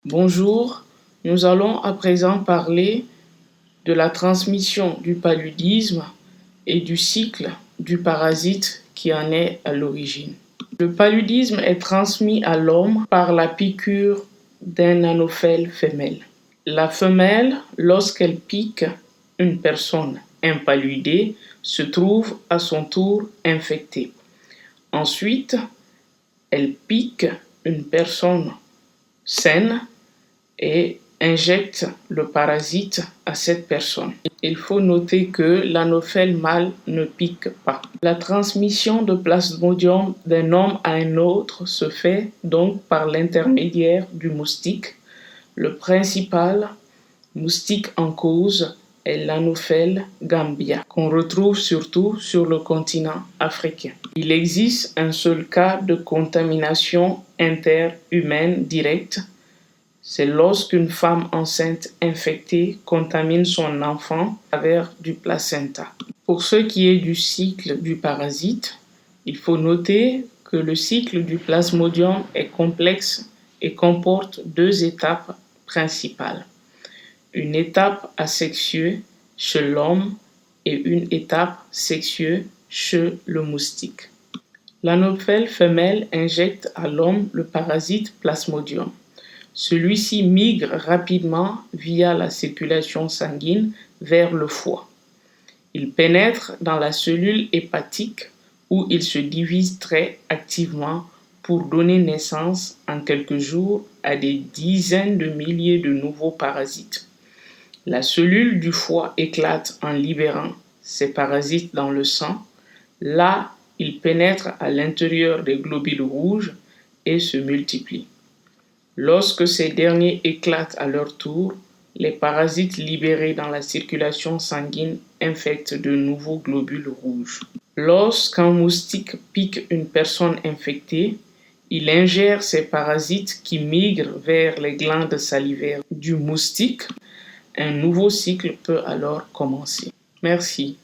Bonjour, nous allons à présent parler de la transmission du paludisme et du cycle du parasite qui en est à l'origine. Le paludisme est transmis à l'homme par la piqûre d'un anophèle femelle. La femelle, lorsqu'elle pique une personne impaludée, se trouve à son tour infectée. Ensuite, elle pique une personne saine et injecte le parasite à cette personne. Il faut noter que l'anophèle mâle ne pique pas. La transmission de Plasmodium d'un homme à un autre se fait donc par l'intermédiaire du moustique. Le principal moustique en cause est l'Anophèle gambia, qu'on retrouve surtout sur le continent africain. Il existe un seul cas de contamination interhumaine directe. C'est lorsqu'une femme enceinte infectée contamine son enfant à travers du placenta. Pour ce qui est du cycle du parasite, il faut noter que le cycle du Plasmodium est complexe et comporte deux étapes principales. Une étape asexuée chez l'homme et une étape sexuée chez le moustique. L'anophèle femelle injecte à l'homme le parasite Plasmodium. Celui-ci migre rapidement via la circulation sanguine vers le foie. Il pénètre dans la cellule hépatique où il se divise très activement pour donner naissance en quelques jours à des dizaines de milliers de nouveaux parasites. La cellule du foie éclate en libérant ces parasites dans le sang. Là, ils pénètrent à l'intérieur des globules rouges et se multiplient. Lorsque ces derniers éclatent à leur tour, les parasites libérés dans la circulation sanguine infectent de nouveaux globules rouges. Lorsqu'un moustique pique une personne infectée, il ingère ces parasites qui migrent vers les glandes salivaires du moustique. Un nouveau cycle peut alors commencer. Merci.